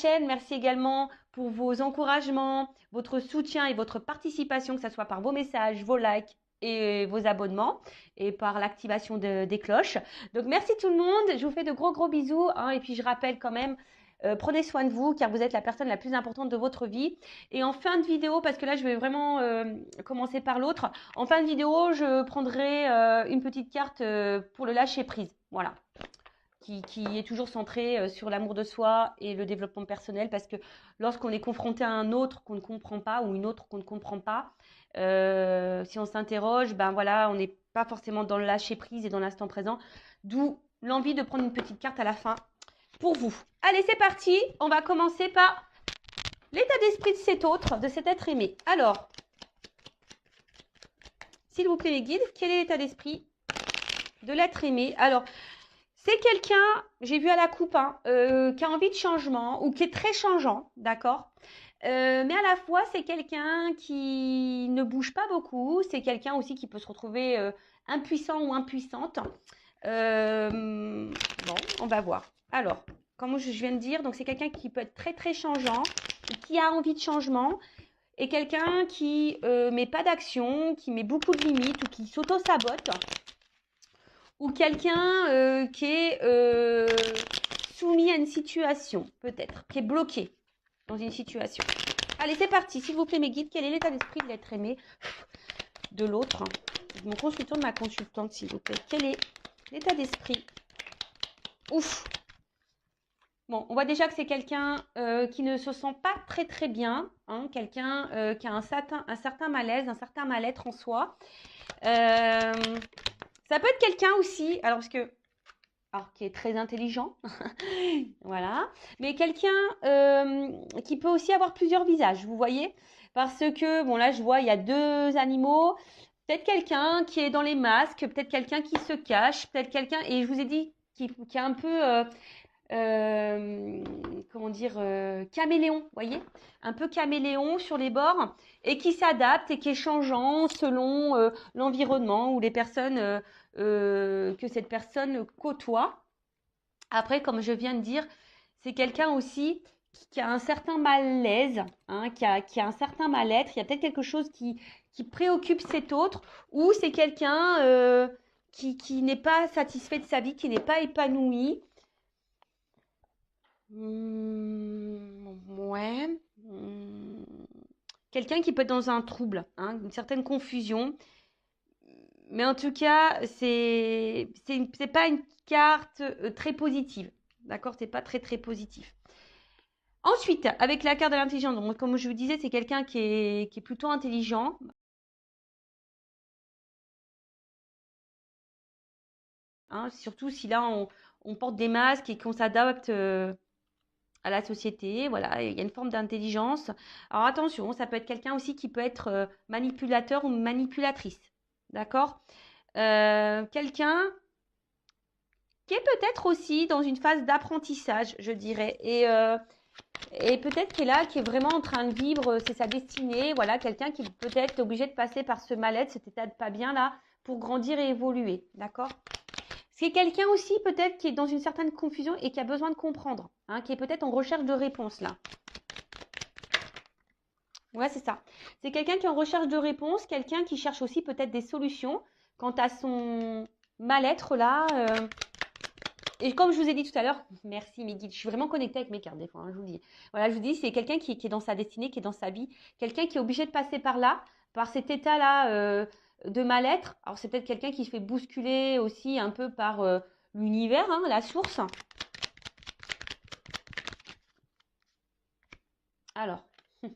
chaîne. Merci également pour vos encouragements, votre soutien et votre participation, que ce soit par vos messages, vos likes et vos abonnements et par l'activation des cloches. Donc, merci tout le monde. Je vous fais de gros bisous. Hein, et puis, je rappelle quand même, prenez soin de vous car vous êtes la personne la plus importante de votre vie. Et en fin de vidéo, parce que là, je vais vraiment commencer par l'autre. En fin de vidéo, je prendrai une petite carte pour le lâcher prise. Voilà. Qui est toujours centré sur l'amour de soi et le développement personnel, parce que lorsqu'on est confronté à un autre qu'on ne comprend pas ou une autre qu'on ne comprend pas, si on s'interroge, ben voilà, on n'est pas forcément dans le lâcher prise et dans l'instant présent, d'où l'envie de prendre une petite carte à la fin pour vous. Allez, c'est parti, on va commencer par l'état d'esprit de cet autre, de cet être aimé. Alors, s'il vous plaît les guides, quel est l'état d'esprit de l'être aimé? Alors, c'est quelqu'un, j'ai vu à la coupe, hein, qui a envie de changement ou qui est très changeant, d'accord, mais à la fois, c'est quelqu'un qui ne bouge pas beaucoup. C'est quelqu'un aussi qui peut se retrouver impuissant ou impuissante. Bon, on va voir. Alors, comme je viens de dire, donc c'est quelqu'un qui peut être très changeant, qui a envie de changement, et quelqu'un qui met pas d'action, qui met beaucoup de limites ou qui s'auto-sabote. Ou quelqu'un qui est soumis à une situation, peut-être, qui est bloqué dans une situation. Allez, c'est parti. S'il vous plaît, mes guides, quel est l'état d'esprit de l'être aimé de l'autre, de mon consultant, de ma consultante, s'il vous plaît? Quel est l'état d'esprit? Ouf. Bon, on voit déjà que c'est quelqu'un qui ne se sent pas très bien, hein, quelqu'un qui a un certain malaise, un certain mal-être en soi. Ça peut être quelqu'un aussi, alors qui est très intelligent, voilà, mais quelqu'un qui peut aussi avoir plusieurs visages, vous voyez, parce que, bon là je vois, il y a deux animaux, peut-être quelqu'un qui est dans les masques, peut-être quelqu'un qui se cache, peut-être quelqu'un, et je vous ai dit, qui est un peu, comment dire, caméléon, vous voyez, un peu caméléon sur les bords, et qui s'adapte et qui est changeant selon l'environnement ou les personnes que cette personne côtoie. Après, comme je viens de dire, c'est quelqu'un aussi qui a un certain malaise, hein, qui a un certain mal-être. Il y a peut-être quelque chose qui préoccupe cet autre, ou c'est quelqu'un qui n'est pas satisfait de sa vie, qui n'est pas épanoui. Ouais. Quelqu'un qui peut être dans un trouble, hein, une certaine confusion. Mais en tout cas, c'est pas une carte très positive. D'accord? C'est pas très positif. Ensuite, avec la carte de l'intelligence, donc comme je vous disais, c'est quelqu'un qui est plutôt intelligent. Hein, surtout si là, on porte des masques et qu'on s'adapte à la société. Voilà, il y a une forme d'intelligence. Alors attention, ça peut être quelqu'un aussi qui peut être manipulateur ou manipulatrice. D'accord? Quelqu'un qui est peut-être aussi dans une phase d'apprentissage, je dirais, et peut-être qui est là, qui est vraiment en train de vivre, c'est sa destinée, voilà, quelqu'un qui peut-être est obligé de passer par ce mal-être, cet état de pas bien là, pour grandir et évoluer, d'accord? C'est quelqu'un aussi peut-être qui est dans une certaine confusion et qui a besoin de comprendre, hein, qui est peut-être en recherche de réponse là. Ouais, c'est ça. C'est quelqu'un qui est en recherche de réponse, quelqu'un qui cherche aussi peut-être des solutions quant à son mal-être là. Et comme je vous ai dit tout à l'heure, merci mes guides, je suis vraiment connectée avec mes cartes des fois, hein, je vous dis. Voilà, je vous dis, c'est quelqu'un qui est dans sa destinée, qui est dans sa vie, quelqu'un qui est obligé de passer par là, par cet état-là de mal-être. Alors c'est peut-être quelqu'un qui se fait bousculer aussi un peu par l'univers, hein, la source. Alors, je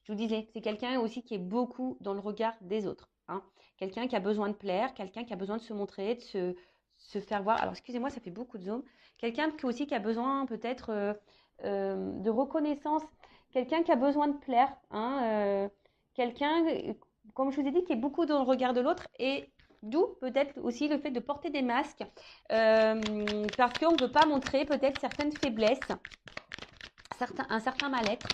vous disais, c'est quelqu'un aussi qui est beaucoup dans le regard des autres. Hein. Quelqu'un qui a besoin de plaire, quelqu'un qui a besoin de se montrer, de se faire voir. Alors, excusez-moi, ça fait beaucoup de zoom. Quelqu'un aussi qui a besoin peut-être de reconnaissance. Quelqu'un qui a besoin de plaire. Hein, quelqu'un, comme je vous ai dit, qui est beaucoup dans le regard de l'autre. Et d'où peut-être aussi le fait de porter des masques. Parce qu'on ne veut pas montrer peut-être certaines faiblesses, un certain mal-être.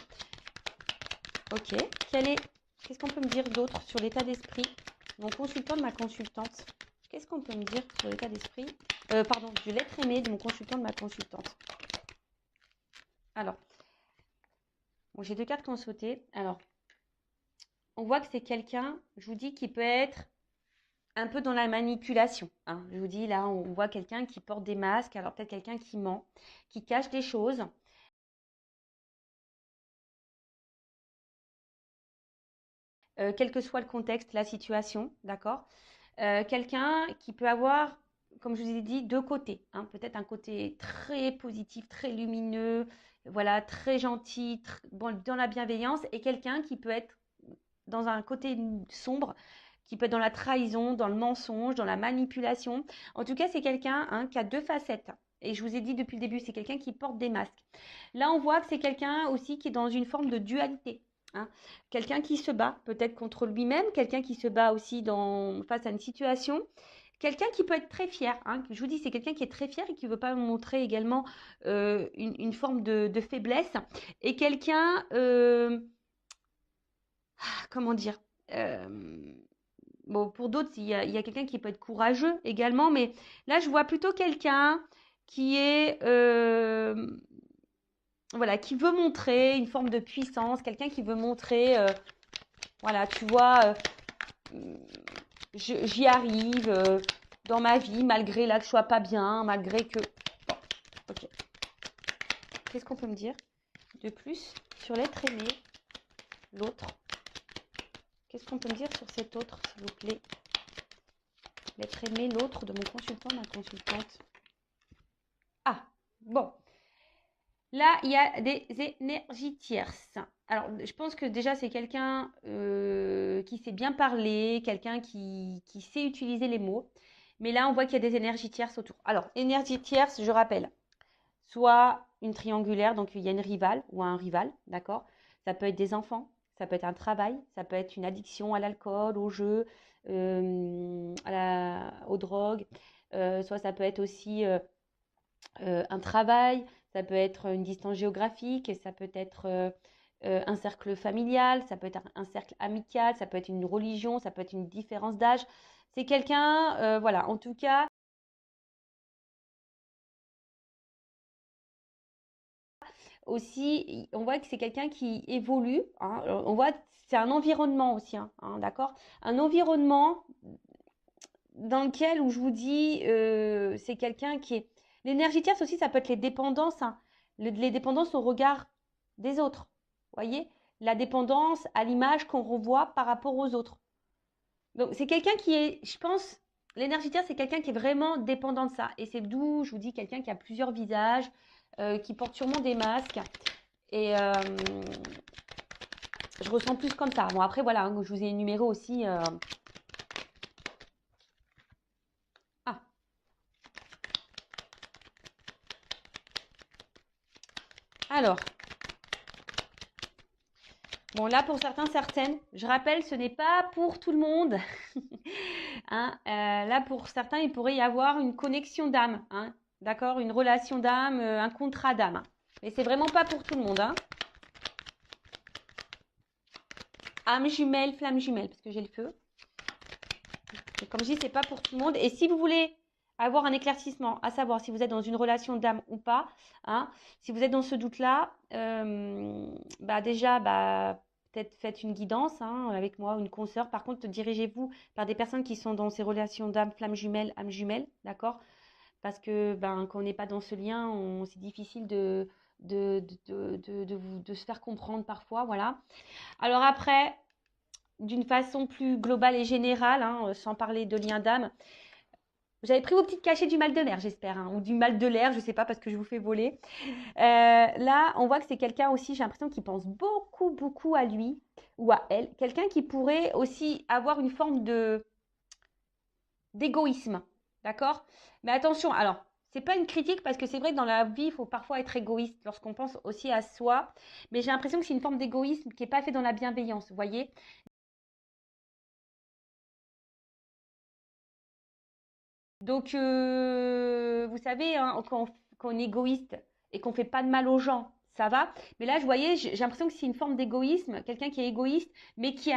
Ok. Qu'est-ce qu'on peut me dire d'autre sur l'état d'esprit? Mon consultant de ma consultante. Qu'est-ce qu'on peut me dire sur l'état d'esprit? Pardon, de l'être aimé de mon consultant de ma consultante. Alors, bon, j'ai 2 cartes qui ont sauté. Alors, on voit que c'est quelqu'un, je vous dis, qui peut être un peu dans la manipulation, hein. Je vous dis, là, on voit quelqu'un qui porte des masques. Alors, peut-être quelqu'un qui ment, qui cache des choses. Quel que soit le contexte, la situation, d'accord? Quelqu'un qui peut avoir, comme je vous ai dit, 2 côtés, hein. Peut-être un côté très positif, très lumineux, voilà, très gentil, bon, dans la bienveillance, et quelqu'un qui peut être dans un côté sombre, qui peut être dans la trahison, dans le mensonge, dans la manipulation. En tout cas, c'est quelqu'un, hein, qui a 2 facettes. Et je vous ai dit depuis le début, c'est quelqu'un qui porte des masques. Là, on voit que c'est quelqu'un aussi qui est dans une forme de dualité, hein. Quelqu'un qui se bat peut-être contre lui-même, quelqu'un qui se bat aussi face à une situation. Quelqu'un qui peut être très fier, hein. Je vous dis, c'est quelqu'un qui est très fier et qui ne veut pas montrer également une forme de faiblesse. Et quelqu'un, comment dire, bon, pour d'autres, il y a quelqu'un qui peut être courageux également, mais là, je vois plutôt quelqu'un qui est, voilà, qui veut montrer une forme de puissance, quelqu'un qui veut montrer, voilà, tu vois, j'y arrive dans ma vie, malgré là que je sois pas bien, malgré que... Bon, ok. Qu'est-ce qu'on peut me dire de plus sur l'être aimé, l'autre? Qu'est-ce qu'on peut me dire sur cet autre, s'il vous plaît? L'être aimé, l'autre de mon consultant, ma consultante. Ah, bon. Là, il y a des énergies tierces. Alors, je pense que déjà, c'est quelqu'un qui sait bien parler, quelqu'un qui sait utiliser les mots. Mais là, on voit qu'il y a des énergies tierces autour. Alors, énergie tierce, je rappelle, soit une triangulaire, donc il y a une rivale ou un rival, d'accord? Ça peut être des enfants, ça peut être un travail, ça peut être une addiction à l'alcool, au jeu, aux drogues. Soit ça peut être aussi un travail, ça peut être une distance géographique, ça peut être un cercle familial, ça peut être un cercle amical, ça peut être une religion, ça peut être une différence d'âge. C'est quelqu'un, voilà, en tout cas, aussi, on voit que c'est quelqu'un qui évolue, hein. On voit, c'est un environnement aussi, hein, d'accord? Un environnement dans lequel, où je vous dis, c'est quelqu'un qui est... L'énergie tierce aussi, ça peut être les dépendances, hein. Les dépendances au regard des autres. Voyez? La dépendance à l'image qu'on revoit par rapport aux autres. Donc, c'est quelqu'un qui est, je pense, l'énergie tierce, c'est quelqu'un qui est vraiment dépendant de ça. Et c'est d'où, je vous dis, quelqu'un qui a plusieurs visages, qui porte sûrement des masques. Et je ressens plus comme ça. Bon, après, voilà, hein, je vous ai énuméré aussi... Ah, alors... Bon, là, pour certains, certaines, je rappelle, ce n'est pas pour tout le monde. Hein, là, pour certains, il pourrait y avoir une connexion d'âme, hein, d'accord? Une relation d'âme, un contrat d'âme. Mais c'est vraiment pas pour tout le monde, hein. Âme jumelle, flamme jumelle, parce que j'ai le feu. Et comme je dis, c'est pas pour tout le monde. Et si vous voulez avoir un éclaircissement, à savoir si vous êtes dans une relation d'âme ou pas, hein, si vous êtes dans ce doute-là, déjà, peut-être faites une guidance, hein, avec moi, une consoeur. Par contre, dirigez-vous par des personnes qui sont dans ces relations d'âme, flamme jumelle, âme jumelle, d'accord? Parce que quand on n'est pas dans ce lien, c'est difficile de se faire comprendre parfois, voilà. Alors après, d'une façon plus globale et générale, hein, sans parler de lien d'âme, vous avez pris vos petites cachets du mal de mer, j'espère, hein, ou du mal de l'air, je ne sais pas, parce que je vous fais voler. Là, on voit que c'est quelqu'un aussi, j'ai l'impression qu'il pense beaucoup, beaucoup à lui ou à elle. Quelqu'un qui pourrait aussi avoir une forme d'égoïsme, d'accord? Mais attention, alors, c'est pas une critique parce que c'est vrai que dans la vie, il faut parfois être égoïste lorsqu'on pense aussi à soi. Mais j'ai l'impression que c'est une forme d'égoïsme qui n'est pas fait dans la bienveillance, vous voyez? Donc, vous savez, hein, quand on est égoïste et qu'on ne fait pas de mal aux gens, ça va. Mais là, je voyais, j'ai l'impression que c'est une forme d'égoïsme, quelqu'un qui est égoïste, mais qui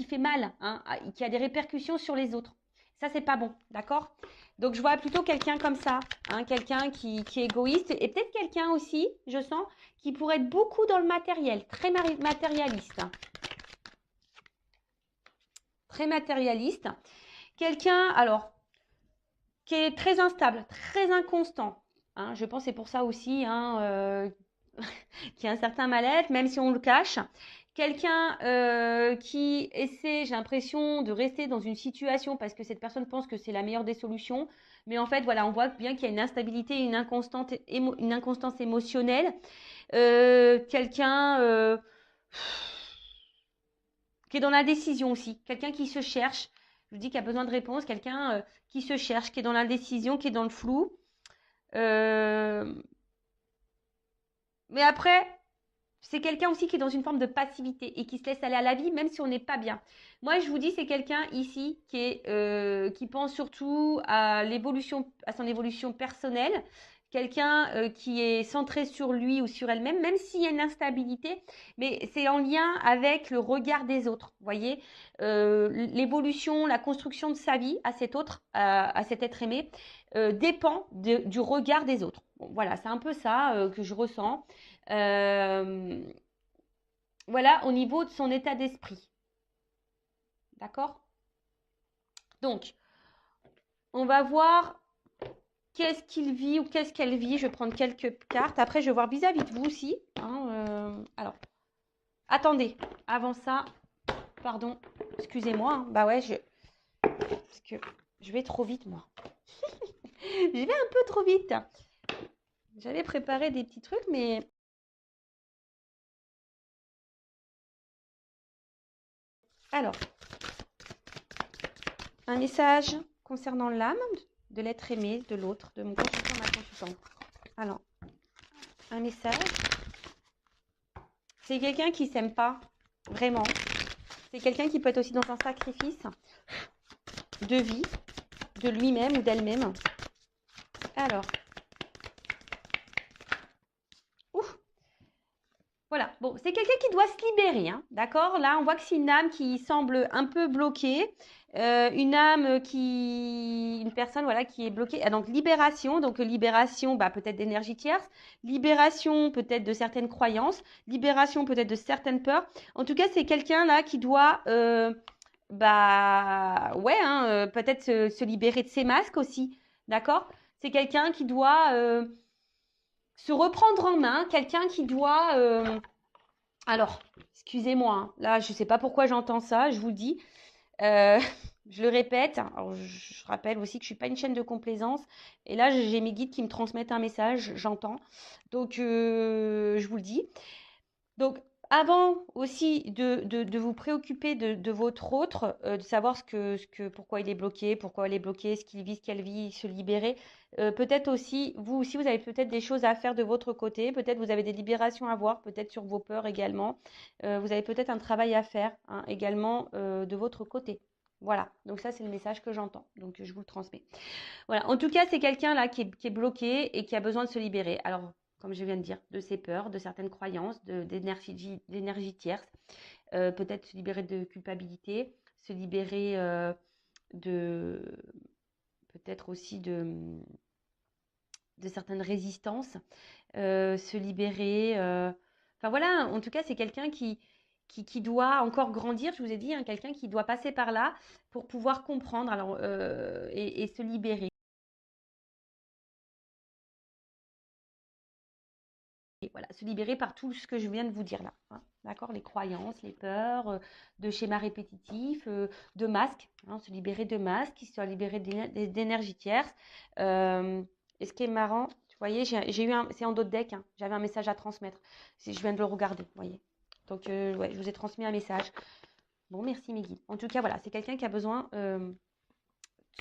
fait mal, hein, qui a des répercussions sur les autres. Ça, c'est pas bon, d'accord? Donc, je vois plutôt quelqu'un comme ça, hein, quelqu'un qui est égoïste et peut-être quelqu'un aussi, je sens, qui pourrait être beaucoup dans le matériel, très matérialiste. Très matérialiste. Quelqu'un, alors, qui est très instable, très inconstant. Hein, je pense que c'est pour ça aussi hein, qu'il y a un certain mal-être, même si on le cache. Quelqu'un qui essaie, j'ai l'impression, de rester dans une situation parce que cette personne pense que c'est la meilleure des solutions. Mais en fait, voilà, on voit bien qu'il y a une instabilité, une inconstance émotionnelle. Quelqu'un qui est dans la décision aussi. Quelqu'un qui se cherche. Je vous dis qu'il a besoin de réponse. Quelqu'un qui se cherche, qui est dans l'indécision, qui est dans le flou. Mais après, c'est quelqu'un aussi qui est dans une forme de passivité et qui se laisse aller à la vie, même si on n'est pas bien. Moi, je vous dis, c'est quelqu'un ici qui pense surtout à son évolution personnelle. Quelqu'un qui est centré sur lui ou sur elle-même, même s'il y a une instabilité, mais c'est en lien avec le regard des autres. Vous voyez, l'évolution, la construction de sa vie à cet autre, à cet être aimé, dépend du regard des autres. Bon, voilà, c'est un peu ça que je ressens. Voilà, au niveau de son état d'esprit. D'accord? Donc, on va voir qu'est-ce qu'il vit ou qu'est-ce qu'elle vit. Je vais prendre quelques cartes. Après, je vais voir vis-à-vis de vous aussi. Hein, alors, attendez. Avant ça, pardon, excusez-moi. Hein. Bah ouais, parce que je vais trop vite, moi. Je vais un peu trop vite. J'avais préparé des petits trucs, mais... Alors, un message concernant l'âme de l'être aimé, de l'autre, de mon consultant, ma consultante. Alors, un message. C'est quelqu'un qui ne s'aime pas, vraiment. C'est quelqu'un qui peut être aussi dans un sacrifice de vie, de lui-même ou d'elle-même. Alors, ouf. Voilà, bon, c'est quelqu'un qui doit se libérer, hein, d'accord? Là, on voit que c'est une âme qui semble un peu bloquée, une personne, voilà, qui est bloquée. Ah, donc, libération, bah, peut-être d'énergie tierce, libération peut-être de certaines croyances, libération peut-être de certaines peurs. En tout cas, c'est quelqu'un là qui doit, bah, ouais, hein, peut-être se libérer de ses masques aussi, d'accord? C'est quelqu'un qui doit se reprendre en main, quelqu'un qui doit... Alors, excusez-moi, hein, là, je ne sais pas pourquoi j'entends ça, je vous le dis. Je le répète. Alors, je rappelle aussi que je ne suis pas une chaîne de complaisance. Et là, j'ai mes guides qui me transmettent un message, j'entends. Donc, je vous le dis. Donc, avant aussi de vous préoccuper de votre autre, de savoir pourquoi il est bloqué, pourquoi elle est bloquée, ce qu'il vit, ce qu'elle vit, se libérer. Peut-être aussi, vous aussi, vous avez peut-être des choses à faire de votre côté. Peut-être vous avez des libérations à voir, peut-être sur vos peurs également. Vous avez peut-être un travail à faire hein, également de votre côté. Voilà, donc ça c'est le message que j'entends, donc je vous le transmets. Voilà, en tout cas c'est quelqu'un là qui est bloqué et qui a besoin de se libérer. Alors, comme je viens de dire, de ses peurs, de certaines croyances, d'énergie tierce, peut-être se libérer de culpabilité, se libérer de peut-être aussi de certaines résistances, se libérer. Enfin voilà, en tout cas c'est quelqu'un qui doit encore grandir, je vous ai dit, hein, quelqu'un qui doit passer par là pour pouvoir comprendre alors, et se libérer. Et voilà, se libérer par tout ce que je viens de vous dire là. Hein, d'accord? Les croyances, les peurs, de schémas répétitifs, de masques. Hein, se libérer de masques, se libérer d'énergie tierce. Et ce qui est marrant, vous voyez, j'ai eu c'est en d'autres decks, hein, j'avais un message à transmettre. Je viens de le regarder, vous voyez. Donc, ouais, je vous ai transmis un message. Bon, merci mes guides. En tout cas, voilà, c'est quelqu'un qui a besoin de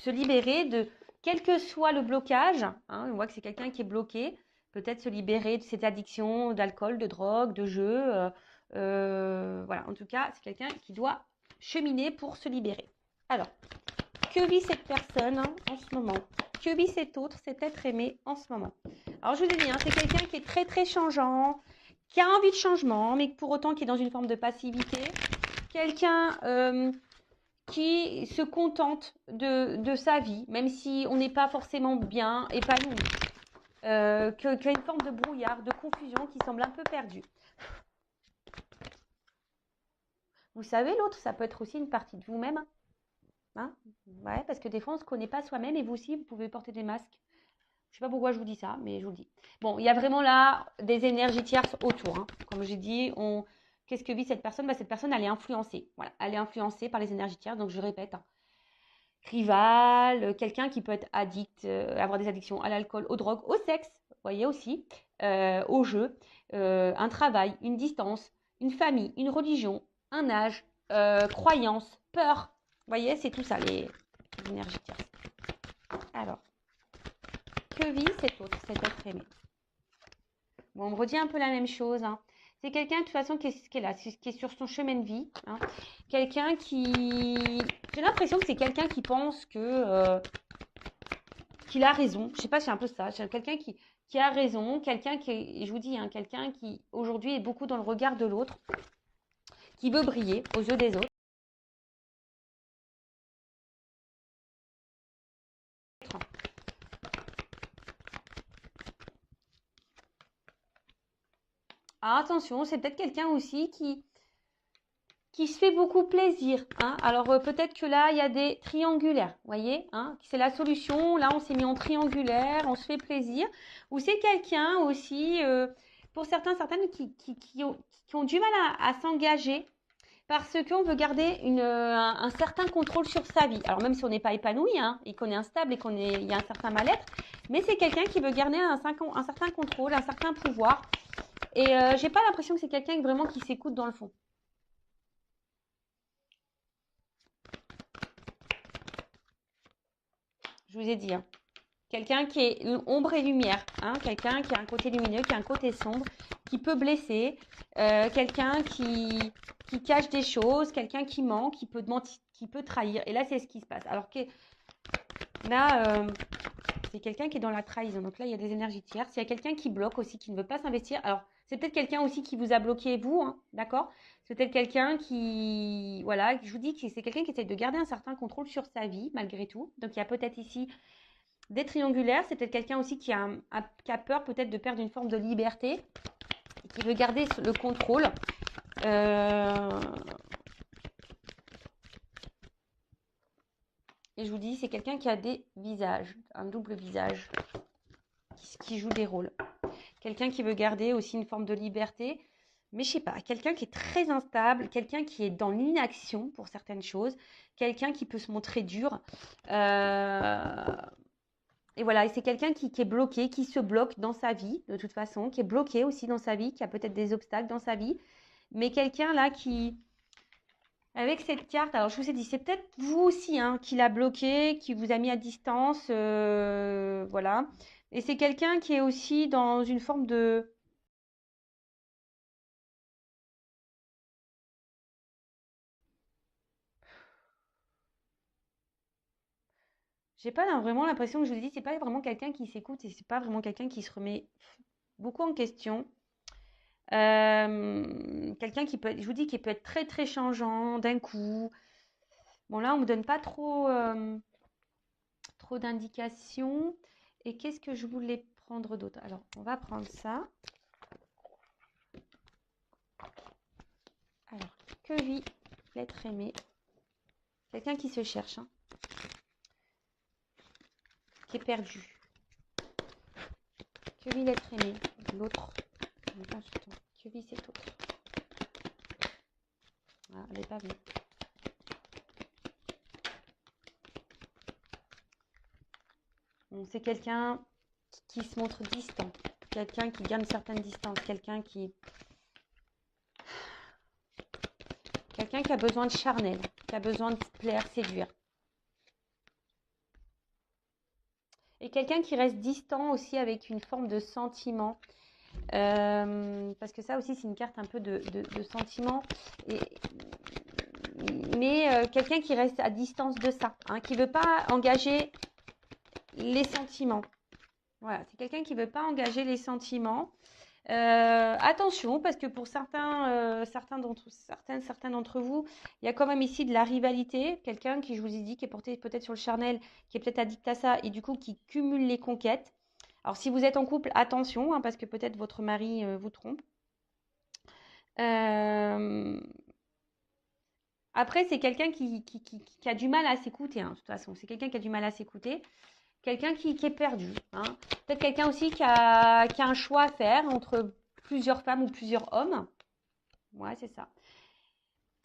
se libérer de, quel que soit le blocage, hein, on voit que c'est quelqu'un qui est bloqué, peut-être se libérer de ses addictions d'alcool, de drogue, de jeux. Voilà, en tout cas, c'est quelqu'un qui doit cheminer pour se libérer. Alors, que vit cette personne hein, en ce moment? Que vit cet autre, cet être aimé en ce moment? Alors, je vous ai dit, hein, c'est quelqu'un qui est très, très changeant, qui a envie de changement, mais pour autant qui est dans une forme de passivité. Quelqu'un qui se contente de sa vie, même si on n'est pas forcément bien épanoui. Qu'il y a une forme de brouillard, de confusion qui semble un peu perdue. Vous savez, l'autre, ça peut être aussi une partie de vous-même. Hein, ouais, parce que des fois, on ne se connaît pas soi-même et vous aussi, vous pouvez porter des masques. Je ne sais pas pourquoi je vous dis ça, mais je vous le dis. Bon, il y a vraiment là des énergies tierces autour. Hein. Comme j'ai dit, qu'est-ce que vit cette personne? Bah, cette personne, elle est influencée. Voilà, elle est influencée par les énergies tierces. Donc, je répète, hein. Rival, quelqu'un qui peut être addict, avoir des addictions à l'alcool, aux drogues, au sexe, vous voyez aussi, au jeu, un travail, une distance, une famille, une religion, un âge, croyance, peur. Vous voyez, c'est tout ça, les énergies tierces. Alors, que vit cet autre, cet être aimé? Bon, on me redit un peu la même chose. Hein. C'est quelqu'un, de toute façon, qui est là, qui est sur son chemin de vie. Hein. Quelqu'un qui... J'ai l'impression que c'est quelqu'un qui pense que... qu'il a raison. Je sais pas, c'est un peu ça. C'est quelqu'un qui a raison. Quelqu'un qui, je vous dis, hein, quelqu'un qui, aujourd'hui, est beaucoup dans le regard de l'autre. Qui veut briller aux yeux des autres. Alors, attention, c'est peut-être quelqu'un aussi qui se fait beaucoup plaisir. Hein. Alors, peut-être que là, il y a des triangulaires, vous voyez, hein, c'est la solution. Là, on s'est mis en triangulaire, on se fait plaisir. Ou c'est quelqu'un aussi, pour certains, certaines, qui ont du mal à s'engager parce qu'on veut garder un certain contrôle sur sa vie. Alors, même si on n'est pas épanoui, hein, et qu'on est instable et il y a un certain mal-être, mais c'est quelqu'un qui veut garder un certain contrôle, un certain pouvoir. Et j'ai pas l'impression que c'est quelqu'un vraiment qui s'écoute dans le fond. Je vous ai dit, hein. Quelqu'un qui est ombre et lumière, hein. Quelqu'un qui a un côté lumineux, qui a un côté sombre, qui peut blesser, quelqu'un qui cache des choses, quelqu'un qui ment, qui peut mentir, qui peut trahir. Et là, c'est ce qui se passe. Alors que là, c'est quelqu'un qui est dans la trahison. Donc là, il y a des énergies tierces. Il y a quelqu'un qui bloque aussi, qui ne veut pas s'investir. Alors, c'est peut-être quelqu'un aussi qui vous a bloqué, vous, hein, d'accord? C'est peut-être quelqu'un qui, voilà, je vous dis que c'est quelqu'un qui essaie de garder un certain contrôle sur sa vie, malgré tout. Donc, il y a peut-être ici des triangulaires. C'est peut-être quelqu'un aussi qui a peur peut-être de perdre une forme de liberté, et qui veut garder le contrôle. Et je vous dis, c'est quelqu'un qui a des visages, un double visage, qui joue des rôles. Quelqu'un qui veut garder aussi une forme de liberté, mais je sais pas, quelqu'un qui est très instable, quelqu'un qui est dans l'inaction pour certaines choses, quelqu'un qui peut se montrer dur. Et voilà, et c'est quelqu'un qui est bloqué, qui se bloque dans sa vie, de toute façon, qui est bloqué aussi dans sa vie, qui a peut-être des obstacles dans sa vie, mais quelqu'un là qui... Avec cette carte, alors je vous ai dit, c'est peut-être vous aussi hein, qui l'a bloqué, qui vous a mis à distance, voilà. Et c'est quelqu'un qui est aussi dans une forme de... J'ai pas vraiment l'impression que je vous ai dit, c'est pas vraiment quelqu'un qui s'écoute et c'est pas vraiment quelqu'un qui se remet beaucoup en question. Quelqu'un qui peut être, je vous dis, qui peut être très très changeant d'un coup. Bon là, on me donne pas trop, trop d'indications. Et qu'est-ce que je voulais prendre d'autre? Alors, on va prendre ça. Alors, que vit l'être aimé? Quelqu'un qui se cherche, hein, qui est perdu. Que vit l'être aimé? L'autre. Que vit cet autre? Ah, elle n'est pas venue. Bon, c'est quelqu'un qui se montre distant. Quelqu'un qui garde une certaine distance. Quelqu'un qui a besoin de charnel. Qui a besoin de plaire, séduire. Et quelqu'un qui reste distant aussi avec une forme de sentiment. Parce que ça aussi, c'est une carte un peu de sentiment. Mais quelqu'un qui reste à distance de ça. Hein, qui ne veut pas engager les sentiments. Voilà, c'est quelqu'un qui ne veut pas engager les sentiments. Attention, parce que pour certains d'entre vous, il y a quand même ici de la rivalité. Quelqu'un qui, je vous ai dit, qui est porté peut-être sur le charnel, qui est peut-être addict à ça et du coup qui cumule les conquêtes. Alors, si vous êtes en couple, attention, hein, parce que peut-être votre mari vous trompe. Après, c'est quelqu'un qui a du mal à s'écouter, hein, de toute façon. C'est quelqu'un qui a du mal à s'écouter. Quelqu'un qui est perdu, hein. Peut-être quelqu'un aussi qui a un choix à faire entre plusieurs femmes ou plusieurs hommes. Ouais, c'est ça.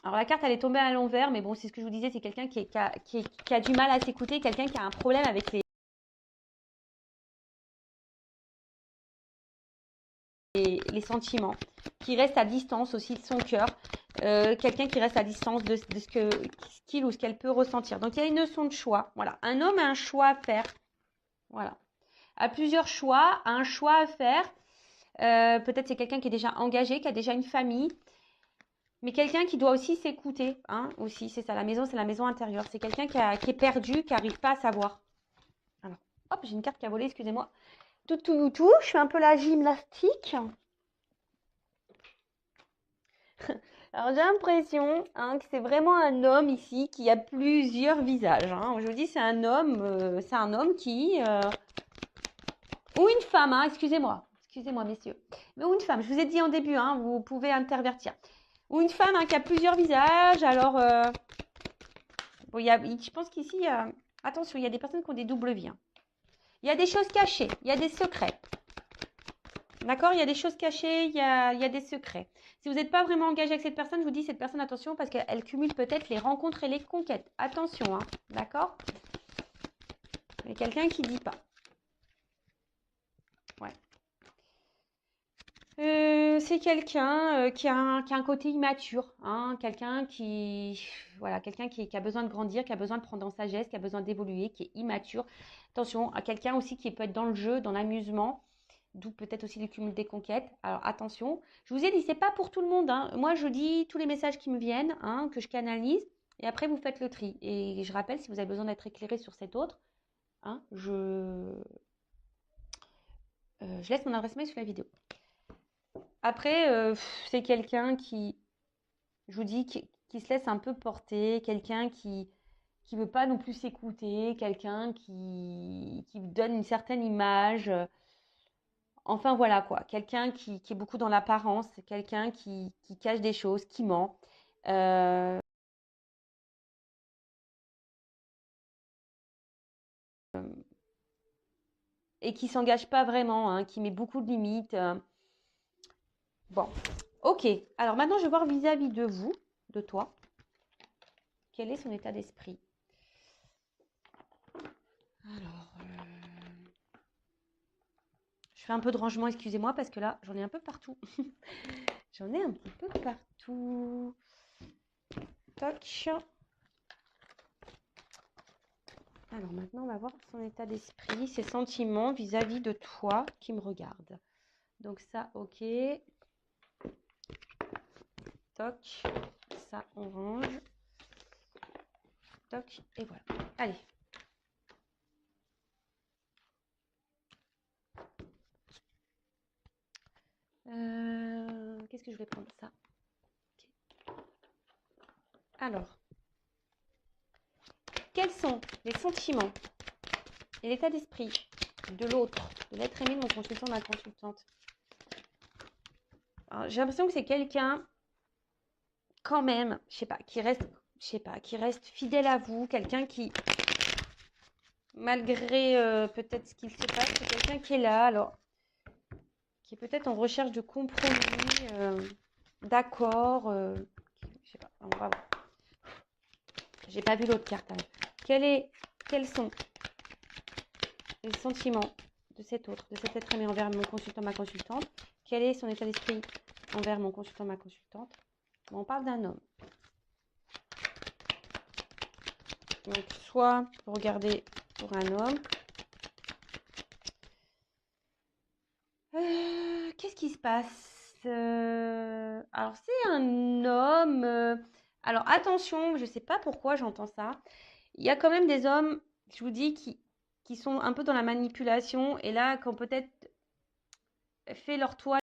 Alors, la carte, elle est tombée à l'envers, mais bon, c'est ce que je vous disais, c'est quelqu'un qui a du mal à s'écouter, quelqu'un qui a un problème avec les sentiments, qui reste à distance aussi de son cœur, quelqu'un qui reste à distance de ce qu'il ou ce qu'elle peut ressentir. Donc, il y a une notion de choix. Voilà, un homme a un choix à faire. Voilà, a plusieurs choix, a un choix à faire. Peut-être c'est quelqu'un qui est déjà engagé, qui a déjà une famille, mais quelqu'un qui doit aussi s'écouter, hein, aussi, c'est ça, la maison, c'est la maison intérieure. C'est quelqu'un qui est perdu, qui n'arrive pas à savoir. Alors, hop, j'ai une carte qui a volé, excusez-moi. Tout, je fais un peu la gymnastique. Alors, j'ai l'impression que c'est vraiment un homme ici qui a plusieurs visages. Hein. Je vous dis, c'est un homme qui... ou une femme, hein, excusez-moi, messieurs. Mais ou une femme, je vous ai dit en début, hein, vous pouvez intervertir. Ou une femme qui a plusieurs visages. Alors, bon, je pense qu'ici, attention, il y a des personnes qui ont des doubles vies. Hein. Il y a des choses cachées, il y a des secrets. D'accord? Il y a des choses cachées, il y a des secrets. Si vous n'êtes pas vraiment engagé avec cette personne, je vous dis, cette personne, attention, parce qu'elle cumule peut-être les rencontres et les conquêtes. Attention, hein, d'accord? Il y a quelqu'un qui ne dit pas. Ouais. C'est quelqu'un qui a un côté immature, hein, quelqu'un voilà, quelqu'un qui a besoin de grandir, qui a besoin de prendre en sagesse, qui a besoin d'évoluer, qui est immature. Attention, à quelqu'un aussi qui peut être dans le jeu, dans l'amusement, d'où peut-être aussi le cumul des conquêtes. Alors attention, je vous ai dit, c'est pas pour tout le monde. Hein. Moi, je dis tous les messages qui me viennent, hein, que je canalise, et après vous faites le tri. Et je rappelle, si vous avez besoin d'être éclairé sur cet autre, hein, je laisse mon adresse mail sous la vidéo. Après, c'est quelqu'un qui, je vous dis, qui se laisse un peu porter, quelqu'un qui ne veut pas non plus s'écouter, quelqu'un qui donne une certaine image. Enfin voilà quoi, quelqu'un qui est beaucoup dans l'apparence, quelqu'un qui cache des choses, qui ment. Euh, et qui s'engage pas vraiment, hein, qui met beaucoup de limites. Bon, ok. Alors maintenant, je vais voir vis-à-vis de vous, de toi, quel est son état d'esprit. Alors, je fais un peu de rangement, excusez-moi, parce que là, j'en ai un peu partout. J'en ai un petit peu partout. Toc. Alors maintenant, on va voir son état d'esprit, ses sentiments vis-à-vis de toi qui me regarde. Donc ça, ok. Toc. Ça, on range. Toc. Et voilà. Allez. Qu'est-ce que je vais prendre ça? Okay. Alors, quels sont les sentiments et l'état d'esprit de l'autre, de l'être aimé de mon consultant, de ma consultante? J'ai l'impression que c'est quelqu'un, quand même, je sais pas, qui reste fidèle à vous, quelqu'un qui, malgré peut-être ce qu'il se passe, c'est quelqu'un qui est là, alors, qui est peut-être en recherche de compromis, d'accord, je sais pas, on va voir. J'ai pas vu l'autre carte. Quels sont les sentiments de cet autre, de cet être aimé envers mon consultant, ma consultante? Quel est son état d'esprit envers mon consultant, ma consultante? Bon, on parle d'un homme. Donc, soit vous regardez pour un homme. Qu'est-ce qui se passe? Alors, c'est un homme. Alors, attention, je ne sais pas pourquoi j'entends ça. Il y a quand même des hommes, je vous dis, qui sont un peu dans la manipulation et là, qui ont peut-être fait leur toile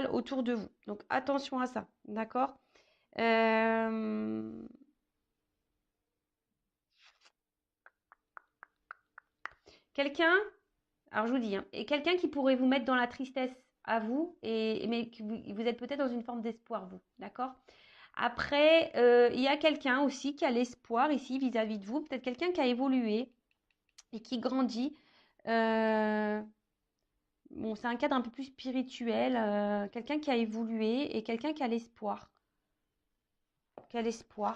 autour de vous. Donc, attention à ça, d'accord? Euh, Quelqu'un, alors je vous dis, hein, et quelqu'un qui pourrait vous mettre dans la tristesse à vous, mais que vous êtes peut-être dans une forme d'espoir, vous, d'accord? Après, il y a quelqu'un aussi qui a l'espoir ici vis-à-vis de vous, peut-être quelqu'un qui a évolué et qui grandit. Bon, c'est un cadre un peu plus spirituel, quelqu'un qui a évolué et quelqu'un qui a l'espoir. Qui a l'espoir.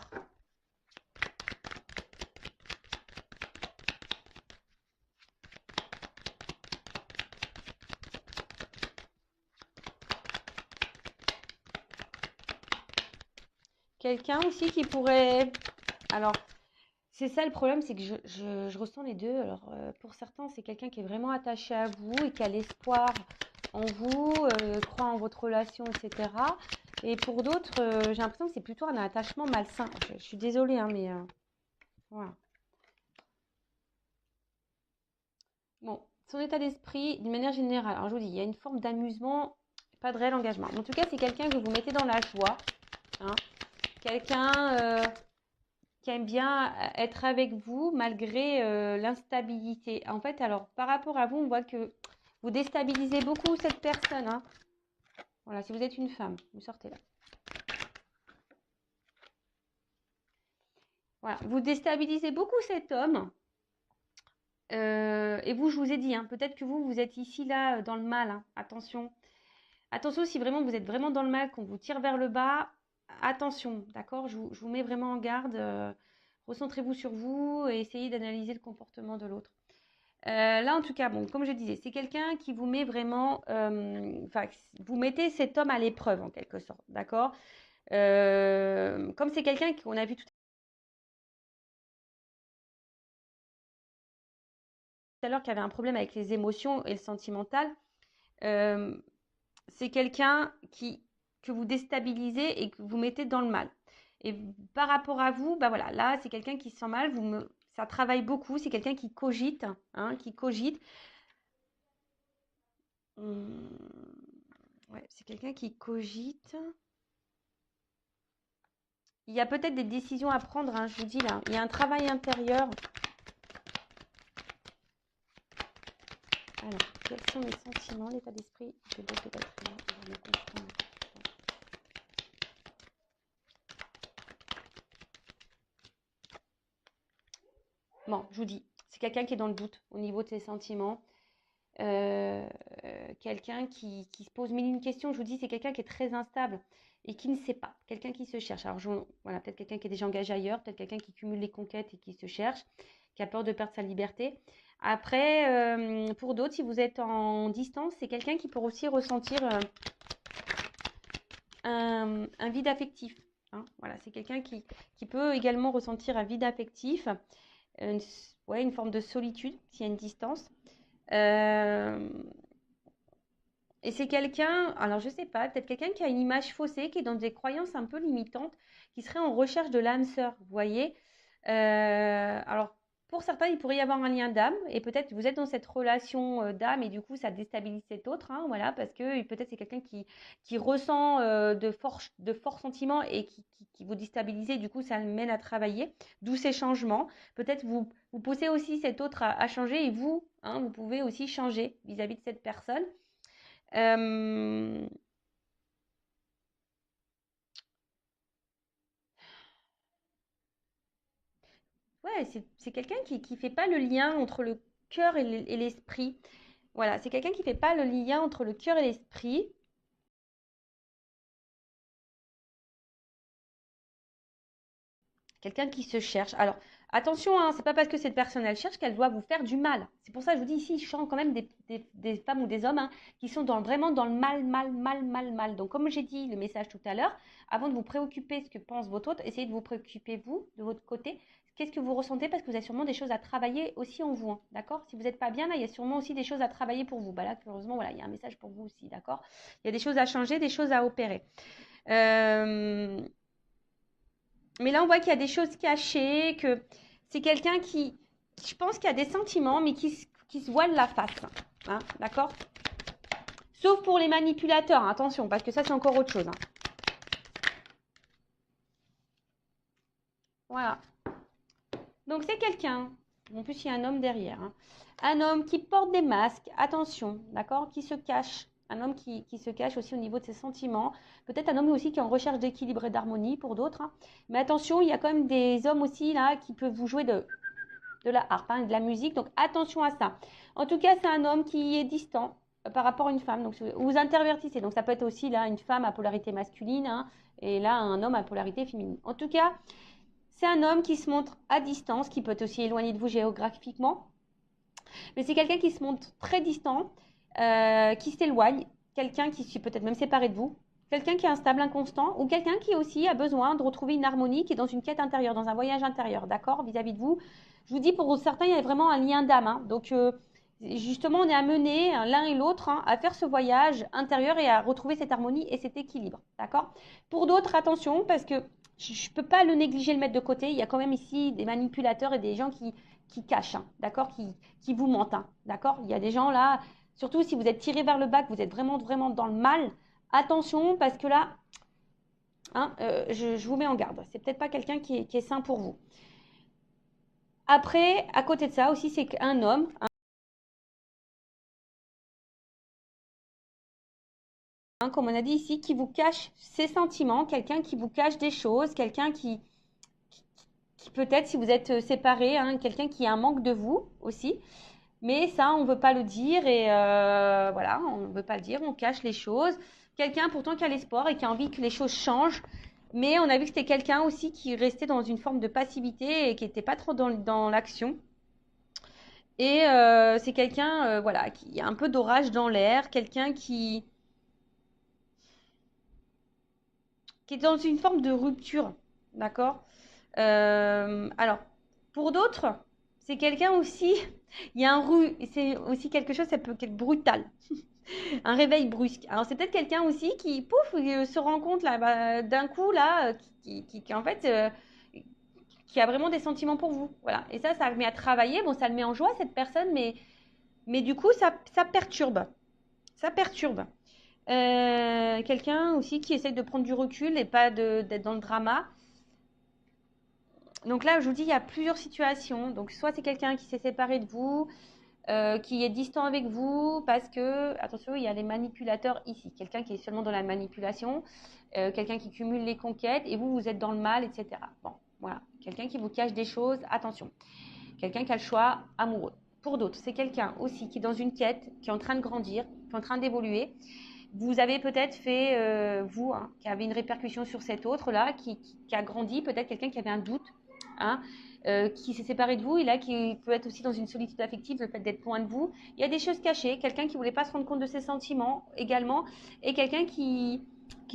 Quelqu'un aussi qui pourrait... Alors, c'est ça le problème, c'est que je ressens les deux. Alors, pour certains, c'est quelqu'un qui est vraiment attaché à vous et qui a l'espoir en vous, croit en votre relation, etc. Et pour d'autres, j'ai l'impression que c'est plutôt un attachement malsain. Je suis désolée, hein, mais voilà. Bon, son état d'esprit, d'une manière générale, alors je vous dis, il y a une forme d'amusement, pas de réel engagement. En tout cas, c'est quelqu'un que vous mettez dans la joie, hein. Quelqu'un qui aime bien être avec vous malgré l'instabilité. En fait, alors, par rapport à vous, on voit que vous déstabilisez beaucoup cette personne, hein. Voilà, si vous êtes une femme, vous sortez là. Voilà, vous déstabilisez beaucoup cet homme. Et vous, je vous ai dit, hein, peut-être que vous êtes ici, là, dans le mal, hein. Attention. Attention, si vraiment vous êtes vraiment dans le mal, qu'on vous tire vers le bas, attention, d'accord? Je vous mets vraiment en garde. Recentrez-vous sur vous et essayez d'analyser le comportement de l'autre. Là, en tout cas, bon, comme je disais, c'est quelqu'un qui vous met vraiment... Enfin, vous mettez cet homme à l'épreuve, en quelque sorte, d'accord? Comme c'est quelqu'un qu'on a vu tout à l'heure qui avait un problème avec les émotions et le sentimental, euh, c'est quelqu'un que vous déstabilisez et que vous mettez dans le mal. Et par rapport à vous, bah voilà, là, c'est quelqu'un qui se sent mal, ça travaille beaucoup, c'est quelqu'un qui cogite, hein, qui cogite. Ouais, c'est quelqu'un qui cogite. Il y a peut-être des décisions à prendre, hein, je vous dis là. Il y a un travail intérieur. Alors, quels sont les sentiments, l'état d'esprit de l'autre être humain? On va le comprendre. Bon, je vous dis, c'est quelqu'un qui est dans le doute au niveau de ses sentiments. Quelqu'un qui se pose mille et une questions. Je vous dis, c'est quelqu'un qui est très instable et qui ne sait pas. Quelqu'un qui se cherche. Alors, voilà, peut-être quelqu'un qui est déjà engagé ailleurs, peut-être quelqu'un qui cumule les conquêtes et qui se cherche, qui a peur de perdre sa liberté. Après, pour d'autres, si vous êtes en distance, c'est quelqu'un qui peut aussi ressentir un vide affectif, hein. Voilà, c'est quelqu'un qui peut également ressentir un vide affectif, une forme de solitude s'il y a une distance. Et c'est quelqu'un, alors je sais pas, peut-être quelqu'un qui a une image faussée, qui est dans des croyances un peu limitantes, qui serait en recherche de l'âme sœur, vous voyez. Alors, pour certains, il pourrait y avoir un lien d'âme, et peut-être vous êtes dans cette relation d'âme, et du coup, ça déstabilise cet autre, hein, voilà, parce que peut-être c'est quelqu'un qui ressent de forts sentiments et qui vous déstabilise, et du coup, ça le mène à travailler, d'où ces changements. Peut-être vous poussez aussi cet autre à changer, et vous, hein, vous pouvez aussi changer vis-à-vis de cette personne. Euh, ouais, c'est quelqu'un qui fait pas le lien entre le cœur et l'esprit. Voilà, c'est quelqu'un qui fait pas le lien entre le cœur et l'esprit. Quelqu'un qui se cherche. Alors, attention, hein, c'est pas parce que cette personne elle cherche qu'elle doit vous faire du mal. C'est pour ça que je vous dis ici, je chante quand même des femmes ou des hommes, hein, qui sont vraiment dans le mal, mal, mal, mal, mal. Donc, comme j'ai dit le message tout à l'heure, avant de vous préoccuper de ce que pense votre autre, essayez de vous préoccuper vous, de votre côté. Qu'est-ce que vous ressentez? Parce que vous avez sûrement des choses à travailler aussi en vous, hein, d'accord? Si vous n'êtes pas bien, là, il y a sûrement aussi des choses à travailler pour vous. Bah là, heureusement, voilà, il y a un message pour vous aussi, d'accord? Il y a des choses à changer, des choses à opérer. Euh, mais là, on voit qu'il y a des choses cachées, que c'est quelqu'un je pense qu'il y a des sentiments, mais qui se voile la face, hein, d'accord? Sauf pour les manipulateurs, hein, attention, parce que ça, c'est encore autre chose. Hein. Voilà. Donc, c'est quelqu'un, en plus, il y a un homme derrière, hein. Un homme qui porte des masques, attention, d'accord, qui se cache. Un homme qui se cache aussi au niveau de ses sentiments. Peut-être un homme aussi qui est en recherche d'équilibre et d'harmonie pour d'autres. Hein. Mais attention, il y a quand même des hommes aussi là qui peuvent vous jouer de la harpe, hein, de la musique. Donc, attention à ça. En tout cas, c'est un homme qui est distant par rapport à une femme. Donc, vous intervertissez. Donc, ça peut être aussi là une femme à polarité masculine, hein, et là un homme à polarité féminine. En tout cas, c'est un homme qui se montre à distance, qui peut être aussi éloigné de vous géographiquement. Mais c'est quelqu'un qui se montre très distant, qui s'éloigne, quelqu'un qui s'est peut-être même séparé de vous, quelqu'un qui est instable, inconstant, ou quelqu'un qui aussi a besoin de retrouver une harmonie, qui est dans une quête intérieure, dans un voyage intérieur, d'accord, vis-à-vis de vous. Je vous dis, pour certains, il y a vraiment un lien d'âme. Hein. Donc, justement, on est amené l'un et l'autre à faire ce voyage intérieur et à retrouver cette harmonie et cet équilibre, d'accord. Pour d'autres, attention, parce que je ne peux pas le négliger, le mettre de côté. Il y a quand même ici des manipulateurs et des gens qui cachent, hein, d'accord, qui vous mentent, hein, d'accord. Il y a des gens là, surtout si vous êtes tiré vers le bas, que vous êtes vraiment, vraiment dans le mal, attention, parce que là, hein, je vous mets en garde. C'est peut-être pas quelqu'un qui est sain pour vous. Après, à côté de ça aussi, c'est qu'un homme, hein, comme on a dit ici, qui vous cache ses sentiments, quelqu'un qui vous cache des choses, quelqu'un qui peut-être, si vous êtes séparés, hein, quelqu'un qui a un manque de vous aussi. Mais ça, on ne veut pas le dire et voilà, on ne veut pas le dire, on cache les choses. Quelqu'un pourtant qui a l'espoir et qui a envie que les choses changent. Mais on a vu que c'était quelqu'un aussi qui restait dans une forme de passivité et qui n'était pas trop dans l'action. Et c'est quelqu'un voilà, qui a un peu d'orage dans l'air, quelqu'un qui est dans une forme de rupture, d'accord. Alors, pour d'autres, c'est quelqu'un aussi, il y a c'est aussi quelque chose, ça peut être brutal, un réveil brusque. Alors, c'est peut-être quelqu'un aussi qui, pouf, se rend compte là, d'un coup, là, qui en fait, qui a vraiment des sentiments pour vous. Voilà. Et ça le met à travailler. Bon, ça le met en joie, cette personne, mais du coup, ça perturbe. Ça perturbe. Quelqu'un aussi qui essaye de prendre du recul et pas d'être dans le drama. Donc là, je vous dis, il y a plusieurs situations. Donc, soit c'est quelqu'un qui s'est séparé de vous, qui est distant avec vous, parce que, attention, il y a les manipulateurs ici. Quelqu'un qui est seulement dans la manipulation, quelqu'un qui cumule les conquêtes, et vous êtes dans le mal, etc. Bon, voilà. Quelqu'un qui vous cache des choses, attention. Quelqu'un qui a le choix amoureux. Pour d'autres, c'est quelqu'un aussi qui est dans une quête, qui est en train de grandir, qui est en train d'évoluer. Vous avez peut-être fait, vous, hein, qui avez une répercussion sur cet autre-là, qui a grandi, peut-être quelqu'un qui avait un doute, hein, qui s'est séparé de vous, et là, qui peut être aussi dans une solitude affective, le fait d'être loin de vous. Il y a des choses cachées, quelqu'un qui ne voulait pas se rendre compte de ses sentiments également, et quelqu'un qui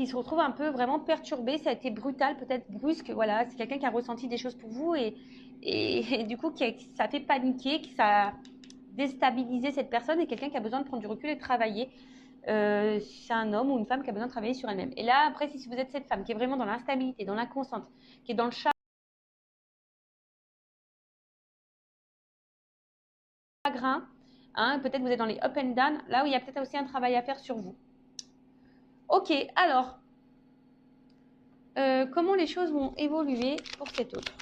se retrouve un peu vraiment perturbé, ça a été brutal, peut-être brusque, voilà, c'est quelqu'un qui a ressenti des choses pour vous, et du coup, ça fait paniquer, que ça a déstabilisé cette personne, et quelqu'un qui a besoin de prendre du recul et de travailler. C'est un homme ou une femme qui a besoin de travailler sur elle-même. Et là, après, si vous êtes cette femme qui est vraiment dans l'instabilité, dans l'inconstante, qui est dans le chagrin, hein, peut-être vous êtes dans les up and down, là où il y a peut-être aussi un travail à faire sur vous. Ok, alors, comment les choses vont évoluer pour cet autre?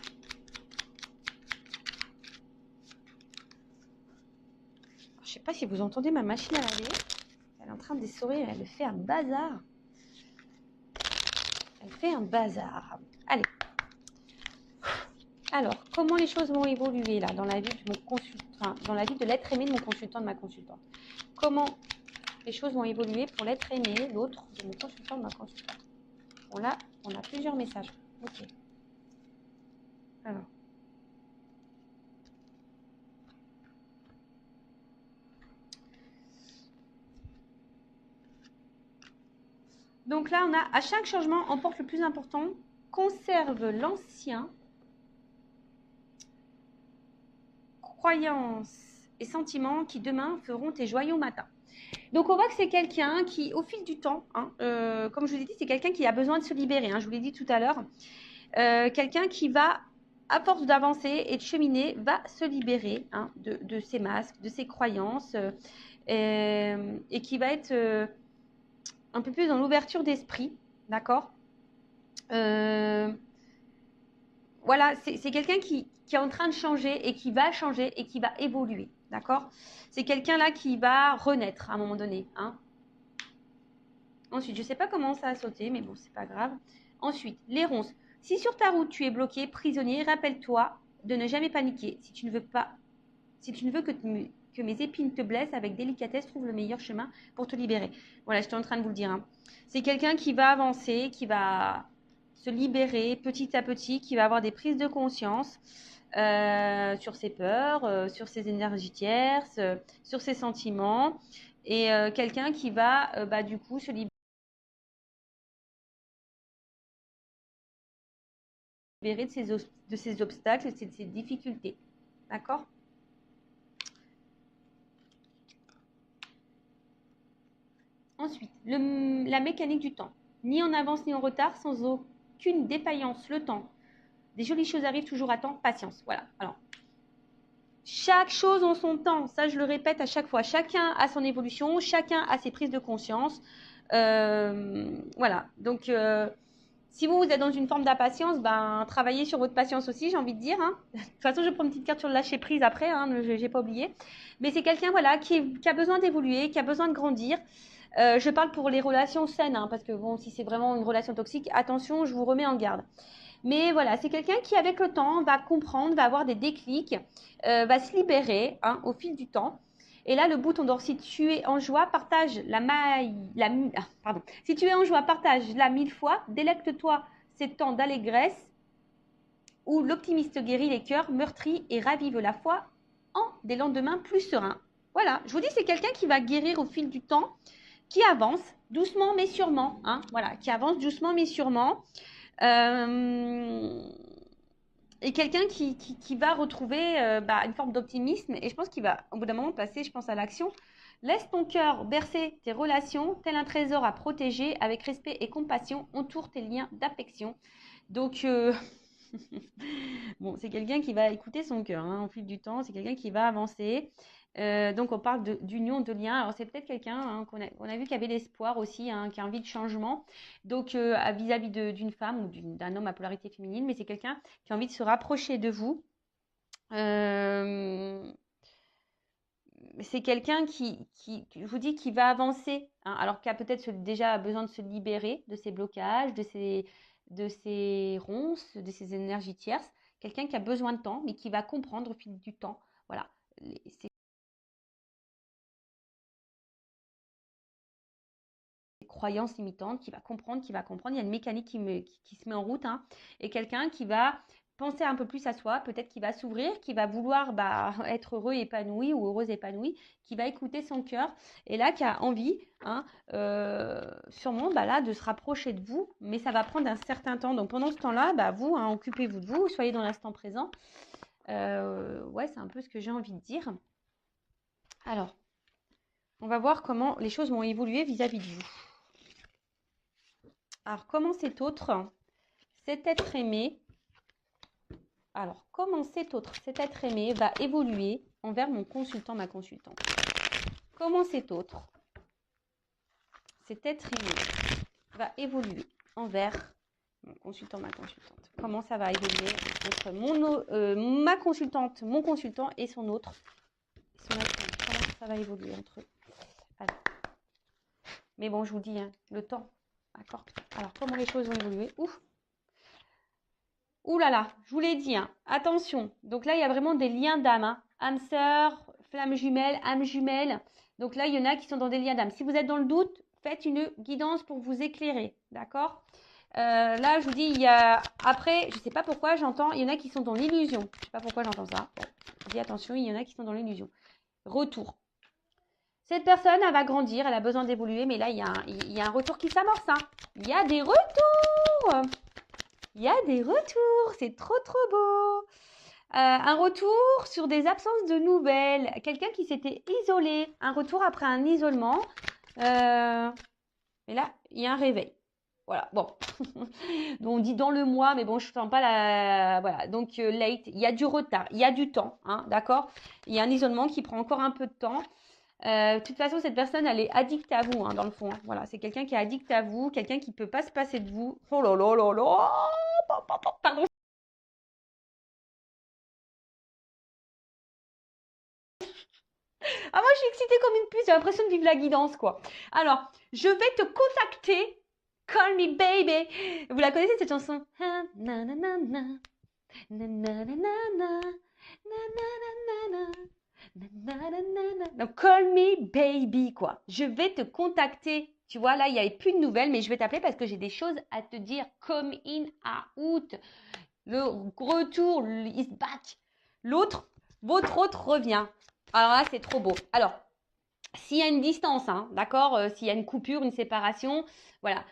Je ne sais pas si vous entendez ma machine à laver. Elle est en train d'essorer, elle fait un bazar. Elle fait un bazar. Allez. Alors, comment les choses vont évoluer là dans la vie de mon consultant, dans la vie de l'être aimé de mon consultant, de ma consultante? Comment les choses vont évoluer pour l'être aimé, l'autre, de mon consultant, de ma consultante? Bon là, on a plusieurs messages. Ok. Alors. Donc là, on a à chaque changement, emporte le plus important, conserve l'ancien, croyances et sentiments qui demain feront tes joyaux matins. Donc on voit que c'est quelqu'un qui, au fil du temps, hein, comme je vous ai dit, c'est quelqu'un qui a besoin de se libérer, hein, je vous l'ai dit tout à l'heure, quelqu'un qui va, à force d'avancer et de cheminer, va se libérer, hein, de ses masques, de ses croyances, et qui va être un peu plus dans l'ouverture d'esprit, d'accord? Voilà, c'est quelqu'un qui est en train de changer et qui va changer et qui va évoluer, d'accord? C'est quelqu'un là qui va renaître à un moment donné, hein? Ensuite, je ne sais pas comment ça a sauté, mais bon, c'est pas grave. Ensuite, les ronces. Si sur ta route tu es bloqué, prisonnier, rappelle-toi de ne jamais paniquer. Si tu ne veux que mes épines te blessent, avec délicatesse, trouve le meilleur chemin pour te libérer. Voilà, j'étais en train de vous le dire, hein. C'est quelqu'un qui va avancer, qui va se libérer petit à petit, qui va avoir des prises de conscience sur ses peurs, sur ses énergies tierces, sur ses sentiments. Et quelqu'un qui va du coup se libérer de ces obstacles, de ces difficultés. D'accord? Ensuite, la mécanique du temps. Ni en avance ni en retard, sans aucune défaillance. Le temps. Des jolies choses arrivent toujours à temps. Patience. Voilà. Alors, chaque chose en son temps. Ça, je le répète à chaque fois. Chacun a son évolution. Chacun a ses prises de conscience. Voilà. Donc, si vous êtes dans une forme d'impatience, travaillez sur votre patience aussi, j'ai envie de dire, hein. De toute façon, je prends une petite carte sur le lâcher prise après, hein, je n'ai pas oublié. Mais c'est quelqu'un voilà, qui a besoin d'évoluer, qui a besoin de grandir. Je parle pour les relations saines, hein, parce que bon, si c'est vraiment une relation toxique, attention, je vous remets en garde. Mais voilà, c'est quelqu'un qui, avec le temps, va comprendre, va avoir des déclics, va se libérer hein, au fil du temps. Et là, le bouton d'or, si tu es en joie, partage Si tu es en joie, partage-la 1000 fois. Délecte-toi ces temps d'allégresse où l'optimiste guérit les cœurs meurtris et ravive la foi en des lendemains plus sereins. Voilà, je vous dis, c'est quelqu'un qui va guérir au fil du temps, qui avance doucement mais sûrement. Hein, voilà, qui avance doucement mais sûrement. Et quelqu'un qui va retrouver une forme d'optimisme. Et je pense qu'il va, au bout d'un moment, passer, je pense, à l'action. Laisse ton cœur bercer tes relations, tel un trésor à protéger, avec respect et compassion, entoure tes liens d'affection. Donc, bon, c'est quelqu'un qui va écouter son cœur hein, au fil du temps, c'est quelqu'un qui va avancer. Donc, on parle d'union, de lien. Alors, c'est peut-être quelqu'un hein, qu'on a vu qui avait l'espoir aussi, hein, qui a envie de changement. Donc, vis-à-vis d'une femme ou d'un homme à polarité féminine, mais c'est quelqu'un qui a envie de se rapprocher de vous. C'est quelqu'un je vous dis, qui va avancer, hein, alors qu'il a peut-être déjà besoin de se libérer de ses blocages, de ses ronces, de ses énergies tierces. Quelqu'un qui a besoin de temps, mais qui va comprendre au fil du temps. Voilà. Ces croyances limitantes, qui va comprendre. Il y a une mécanique qui se met en route. Hein, et quelqu'un qui va penser un peu plus à soi, peut-être qu'il va s'ouvrir, qui va vouloir être heureux épanoui ou heureuse épanouie, qui va écouter son cœur et là qui a envie hein, sûrement là de se rapprocher de vous, mais ça va prendre un certain temps. Donc pendant ce temps-là, vous, hein, occupez-vous de vous, soyez dans l'instant présent. Ouais, c'est un peu ce que j'ai envie de dire. Alors, on va voir comment les choses vont évoluer vis-à-vis de vous. Alors, comment cet être aimé cet être aimé va évoluer envers mon consultant, ma consultante. Comment cet être aimé va évoluer envers mon consultant, ma consultante. Comment ça va évoluer entre ma consultante, mon consultant et son autre. Comment ça va évoluer entre eux. Alors. Mais bon, je vous dis, hein, le temps. D'accord. Alors, comment les choses vont évoluer. Ouf. Ouh là là, je vous l'ai dit, hein. Attention. Donc là, il y a vraiment des liens d'âme. Hein. Âme sœur, flamme jumelle, âme jumelle. Donc là, il y en a qui sont dans des liens d'âme. Si vous êtes dans le doute, faites une guidance pour vous éclairer. D'accord. Là, je vous dis, il y a... Après, je ne sais pas pourquoi, j'entends, il y en a qui sont dans l'illusion. Je ne sais pas pourquoi j'entends ça. Bon, je dis attention, il y en a qui sont dans l'illusion. Retour. Cette personne, elle va grandir, elle a besoin d'évoluer, mais là, il y a un retour qui s'amorce. Hein. Il y a des retours. Il y a des retours. C'est trop, trop beau. Un retour sur des absences de nouvelles. Quelqu'un qui s'était isolé. Un retour après un isolement. Mais là, il y a un réveil. Voilà, bon. On dit dans le mois, mais bon, je ne sens pas la... Voilà, donc late, il y a du retard, il y a du temps, hein, d'accord. Il y a un isolement qui prend encore un peu de temps. De toute façon, cette personne, elle est addicte à vous, hein, dans le fond, hein. Voilà, c'est quelqu'un qui est addict à vous, quelqu'un qui ne peut pas se passer de vous. Oh là là là là. Pardon. Ah, moi, je suis excitée comme une puce, j'ai l'impression de vivre la guidance, quoi. Alors, je vais te contacter. Call me baby. Vous la connaissez, cette chanson? Ah, na, na, na, na. Na, na, na, na, na. Na, na, na, na, na. Na, na, na, na, na. Donc, call me baby, quoi. Je vais te contacter. Tu vois, là, il n'y avait plus de nouvelles, mais je vais t'appeler parce que j'ai des choses à te dire. Come in, out. Le retour, is back. L'autre, votre autre revient. Alors là, c'est trop beau. Alors, s'il y a une distance, hein, d'accord, s'il y a une coupure, une séparation, voilà.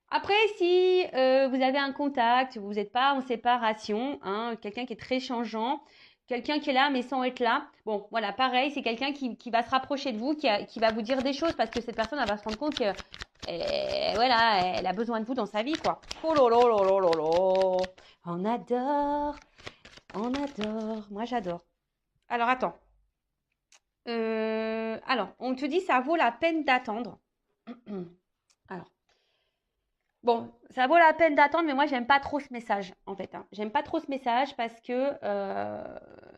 Après, si vous avez un contact, vous n'êtes pas en séparation, hein, quelqu'un qui est très changeant, quelqu'un qui est là mais sans être là, bon, voilà, pareil, c'est quelqu'un qui va se rapprocher de vous, qui va vous dire des choses parce que cette personne, elle va se rendre compte que, voilà, elle a besoin de vous dans sa vie, quoi. Oh là là là là là là. On adore, on adore, moi j'adore. Alors, attends. Alors, on te dit ça vaut la peine d'attendre. Alors, bon, ça vaut la peine d'attendre, mais moi, j'aime pas trop ce message, en fait, hein. J'aime pas trop ce message parce que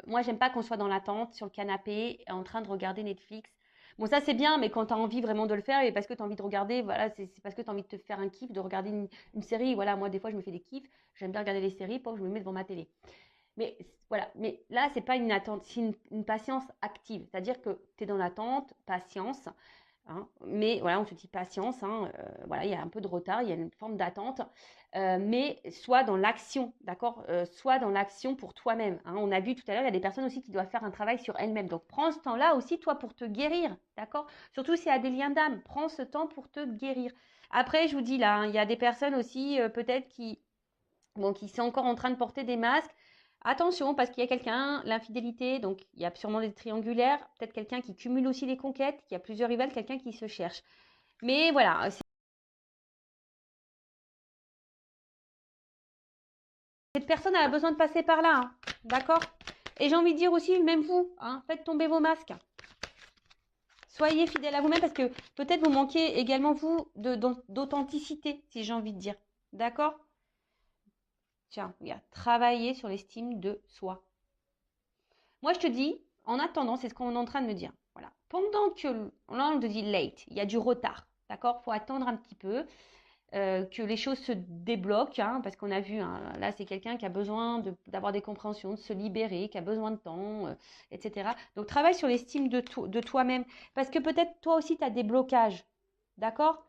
moi, j'aime pas qu'on soit dans l'attente, sur le canapé, en train de regarder Netflix. Bon, ça, c'est bien, mais quand tu as envie vraiment de le faire et parce que tu as envie de regarder, voilà, c'est parce que tu as envie de te faire un kiff, de regarder une série. Voilà, moi, des fois, je me fais des kiffs. J'aime bien regarder les séries, pas que je me mets devant ma télé. Mais voilà, mais là, c'est pas une attente, c'est une patience active. C'est-à-dire que tu es dans l'attente, patience, hein, mais voilà, on te dit patience, hein, voilà, il y a un peu de retard, il y a une forme d'attente, mais soit dans l'action, d'accord, soit dans l'action pour toi-même, hein. On a vu tout à l'heure, il y a des personnes aussi qui doivent faire un travail sur elles-mêmes. Donc, prends ce temps-là aussi, toi, pour te guérir, d'accord. Surtout s'il y a des liens d'âme, prends ce temps pour te guérir. Après, je vous dis là, hein, il y a des personnes aussi, peut-être bon, qui sont encore en train de porter des masques. Attention, parce qu'il y a quelqu'un, l'infidélité, donc il y a sûrement des triangulaires, peut-être quelqu'un qui cumule aussi les conquêtes, qui a plusieurs rivales, quelqu'un qui se cherche. Mais voilà, cette personne a besoin de passer par là, hein, d'accord. Et j'ai envie de dire aussi, même vous, hein, faites tomber vos masques. Soyez fidèles à vous-même parce que peut-être vous manquez également, vous, d'authenticité, si j'ai envie de dire. D'accord. Tiens, regarde, travailler sur l'estime de soi. Moi, je te dis, en attendant, c'est ce qu'on est en train de me dire. Voilà. Pendant que, là, on te dit late, il y a du retard. D'accord. Il faut attendre un petit peu, que les choses se débloquent, hein, parce qu'on a vu, hein, là, c'est quelqu'un qui a besoin d'avoir des compréhensions, de se libérer, qui a besoin de temps, etc. Donc, travaille sur l'estime de toi-même. Parce que peut-être toi aussi, tu as des blocages. D'accord.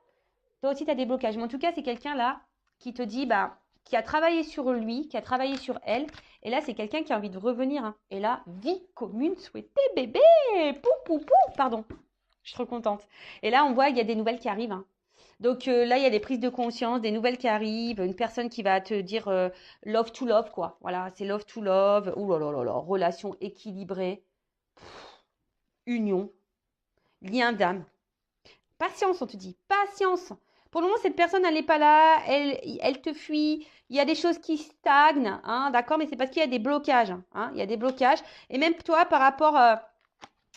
Toi aussi, tu as des blocages. Mais en tout cas, c'est quelqu'un là qui te dit, bah, qui a travaillé sur lui, qui a travaillé sur elle. Et là, c'est quelqu'un qui a envie de revenir, hein. Et là, vie commune souhaitée, bébé. Pou, pou, pou. Pardon. Je suis trop contente. Et là, on voit qu'il y a des nouvelles qui arrivent, hein. Donc là, il y a des prises de conscience, des nouvelles qui arrivent, une personne qui va te dire love to love, quoi. Voilà, c'est love to love. Ouh là là là là, relation équilibrée, union, lien d'âme. Patience, on te dit, patience. Pour le moment, cette personne, elle n'est pas là, elle te fuit. Il y a des choses qui stagnent, hein, d'accord, mais c'est parce qu'il y a des blocages, hein, il y a des blocages. Et même toi, par rapport à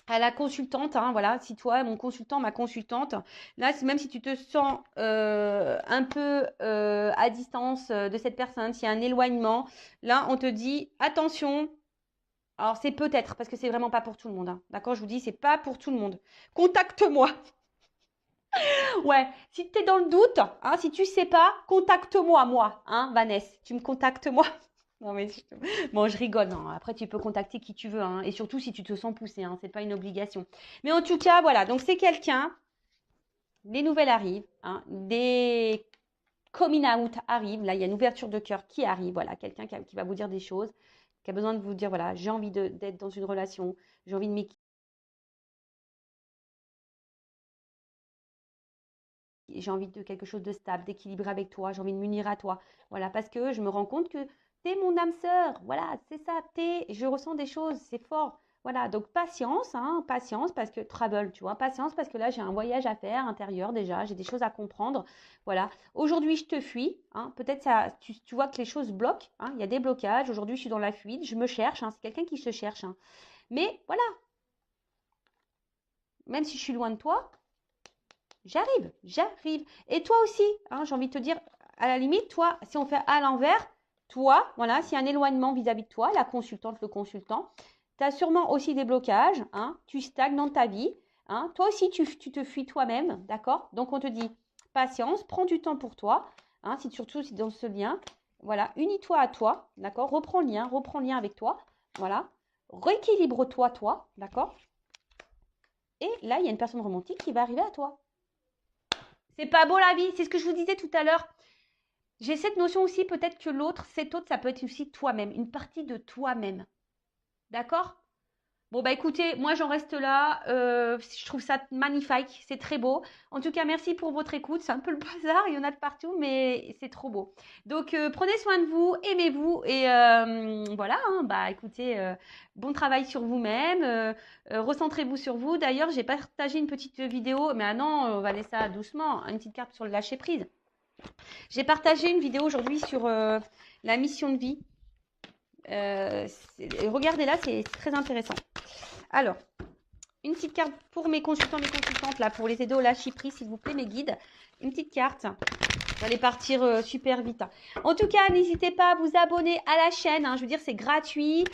la consultante, hein, voilà, si toi, mon consultant, ma consultante, là, même si tu te sens un peu à distance de cette personne, s'il y a un éloignement, là, on te dit, attention. Alors, c'est peut-être, parce que c'est vraiment pas pour tout le monde, hein, d'accord, je vous dis, c'est pas pour tout le monde. Contacte-moi. Ouais, si tu es dans le doute, hein, si tu sais pas, contacte-moi, moi, hein, Vanessa. Tu me contactes moi. Non, mais bon, je rigole. Non. Après, tu peux contacter qui tu veux, hein, et surtout si tu te sens poussé, hein, c'est pas une obligation. Mais en tout cas, voilà. Donc c'est quelqu'un. Les nouvelles arrivent, hein, des coming out arrivent. Là, il y a une ouverture de cœur qui arrive. Voilà, quelqu'un qui va vous dire des choses, qui a besoin de vous dire, voilà, j'ai envie d'être dans une relation, j'ai envie de m'équilibrer. J'ai envie de quelque chose de stable, d'équilibré avec toi, j'ai envie de m'unir à toi. Voilà, parce que je me rends compte que t'es mon âme sœur. Voilà, c'est ça, je ressens des choses, c'est fort. Voilà, donc patience, hein, patience parce que travel, tu vois, patience parce que là j'ai un voyage à faire intérieur déjà, j'ai des choses à comprendre. Voilà, aujourd'hui je te fuis, hein, peut-être ça, tu vois que les choses bloquent, hein, il y a des blocages. Aujourd'hui je suis dans la fuite, je me cherche, hein, c'est quelqu'un qui se cherche, hein. Mais voilà, même si je suis loin de toi, j'arrive, j'arrive. Et toi aussi, hein, j'ai envie de te dire, à la limite, toi, si on fait à l'envers, toi, voilà, s'il y a un éloignement vis-à-vis de toi, la consultante, le consultant, tu as sûrement aussi des blocages, hein, tu stagnes dans ta vie, hein, toi aussi, tu te fuis toi-même, d'accord? Donc, on te dit, patience, prends du temps pour toi, hein, surtout si dans ce lien, voilà, unis-toi à toi, d'accord? Reprends le lien avec toi, voilà, rééquilibre-toi, toi, d'accord? Et là, il y a une personne romantique qui va arriver à toi. C'est pas beau la vie, c'est ce que je vous disais tout à l'heure. J'ai cette notion aussi, peut-être que l'autre, cet autre, ça peut être aussi toi-même, une partie de toi-même. D'accord? Bon, bah écoutez, moi j'en reste là. Je trouve ça magnifique, c'est très beau. En tout cas, merci pour votre écoute. C'est un peu le bazar, il y en a de partout, mais c'est trop beau. Donc, prenez soin de vous, aimez-vous et voilà. Hein, bah écoutez, bon travail sur vous-même. Recentrez-vous sur vous. D'ailleurs, j'ai partagé une petite vidéo, mais ah non, on va laisser ça doucement. Une petite carte sur le lâcher prise. J'ai partagé une vidéo aujourd'hui sur la mission de vie. Regardez-là, c'est très intéressant. Alors, une petite carte pour mes consultants, mes consultantes, là, pour les aider au lâcher prise, s'il vous plaît, mes guides. Une petite carte. Vous allez partir super vite. En tout cas, n'hésitez pas à vous abonner à la chaîne. Hein, je veux dire, c'est gratuit.